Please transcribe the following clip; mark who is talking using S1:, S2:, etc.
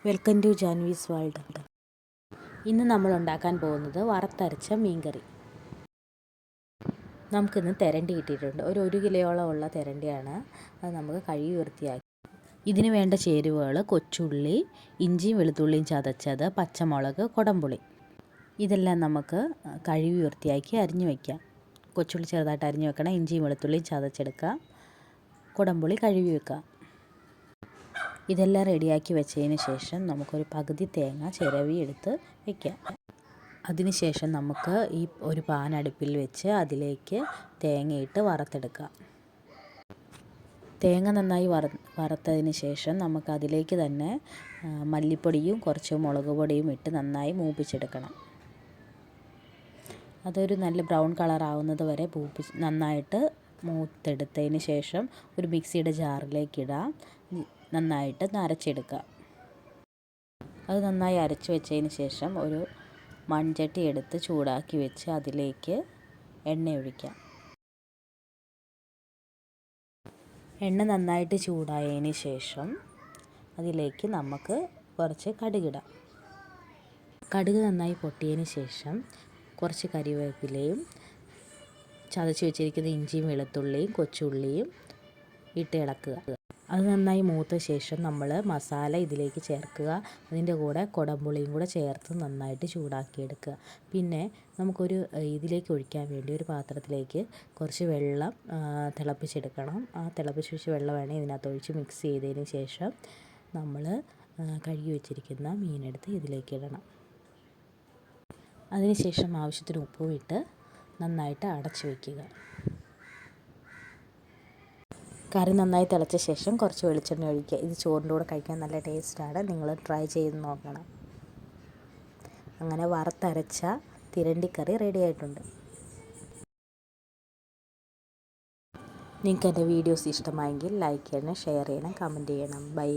S1: Welcome to ജാൻവീസ് world. ഇന്ന് നമ്മൾ ഉണ്ടാക്കാൻ പോകുന്നത് വറുത്തരച്ച മീൻകറി. നമുക്കിന്ന് തെരണ്ടി കിട്ടിയിട്ടുണ്ട്. ഒരു കിലോയോളം ഉള്ള തെരണ്ടിയാണ്. അത് നമുക്ക് കഴുകി വൃത്തിയാക്കി. ഇതിന് വേണ്ട ചേരുവകൾ: കൊച്ചുള്ളി, ഇഞ്ചിയും വെളുത്തുള്ളിയും ചതച്ചത്, പച്ചമുളക്, കുടംപുളി. ഇതെല്ലാം നമുക്ക് കഴുകി വൃത്തിയാക്കി അരിഞ്ഞു വയ്ക്കാം. കൊച്ചുള്ളി ചെറുതായിട്ട് അരിഞ്ഞു വെക്കണം. ഇഞ്ചിയും വെളുത്തുള്ളിയും ചതച്ചെടുക്കുക. കുടംപുളി കഴുകി വെക്കുക. ഇതെല്ലാം റെഡിയാക്കി വെച്ചതിന് ശേഷം നമുക്കൊരു പകുതി തേങ്ങ ചിരവി എടുത്ത് വയ്ക്കാം. അതിനുശേഷം നമുക്ക് ഒരു പാൻ അടുപ്പിൽ വെച്ച് അതിലേക്ക് തേങ്ങയിട്ട് വറുത്തെടുക്കാം. തേങ്ങ നന്നായി വറുത്തതിന് ശേഷം നമുക്കതിലേക്ക് തന്നെ മല്ലിപ്പൊടിയും കുറച്ച് മുളക് പൊടിയും ഇട്ട് നന്നായി മൂപ്പിച്ചെടുക്കണം. അതൊരു നല്ല ബ്രൗൺ കളർ ആവുന്നത് വരെ നന്നായിട്ട് മൂത്തെടുത്തതിന് ശേഷം ഒരു മിക്സിയുടെ ജാറിലേക്ക് ഇടാം. നന്നായിട്ട് അരച്ചെടുക്കുക. അത് നന്നായി അരച്ച് വെച്ചതിന് ശേഷം ഒരു മൺചട്ടി എടുത്ത് ചൂടാക്കി വെച്ച് അതിലേക്ക് എണ്ണ ഒഴിക്കാം. എണ്ണ നന്നായിട്ട് ചൂടായതിന് ശേഷം അതിലേക്ക് നമുക്ക് കുറച്ച് കടുകിടാം. കടുക് നന്നായി പൊട്ടിയതിന് ശേഷം കുറച്ച് കരിവേപ്പിലയും ചതച്ച് വെച്ചിരിക്കുന്ന ഇഞ്ചിയും വെളുത്തുള്ളിയും കൊച്ചുള്ളിയും ഇട്ട് ഇളക്കുക. അത് നന്നായി മൂത്ത ശേഷം നമ്മൾ മസാല ഇതിലേക്ക് ചേർക്കുക. അതിൻ്റെ കൂടെ കുടംപുളിയും കൂടെ ചേർത്ത് നന്നായിട്ട് ചൂടാക്കിയെടുക്കുക. പിന്നെ നമുക്കൊരു ഇതിലേക്ക് ഒഴിക്കാൻ വേണ്ടി ഒരു പാത്രത്തിലേക്ക് കുറച്ച് വെള്ളം തിളപ്പിച്ചെടുക്കണം. ആ തിളപ്പിച്ച് വെച്ച വെള്ളമാണ് ഇതിനകത്ത് ഒഴിച്ച് മിക്സ് ചെയ്തതിന് ശേഷം നമ്മൾ കഴുകി വെച്ചിരിക്കുന്ന മീനെടുത്ത് ഇതിലേക്ക് ഇടണം. അതിനുശേഷം ആവശ്യത്തിന് ഉപ്പും ഇട്ട് നന്നായിട്ട് അടച്ചു വയ്ക്കുക. കറി നന്നായി തിളച്ച ശേഷം കുറച്ച് വെളിച്ചെണ്ണ ഒഴിക്കുക. ഇത് ചോറിൻ്റെ കൂടെ കഴിക്കാൻ നല്ല ടേസ്റ്റാണ്. നിങ്ങൾ ട്രൈ ചെയ്ത് നോക്കണം. അങ്ങനെ വറുത്തരച്ച തിരണ്ടിക്കറി റെഡി ആയിട്ടുണ്ട്. നിങ്ങൾക്ക് എൻ്റെ വീഡിയോസ് ഇഷ്ടമായെങ്കിൽ ലൈക്ക് ചെയ്യണം, ഷെയർ ചെയ്യണം, കമൻറ്റ് ചെയ്യണം. ബൈ.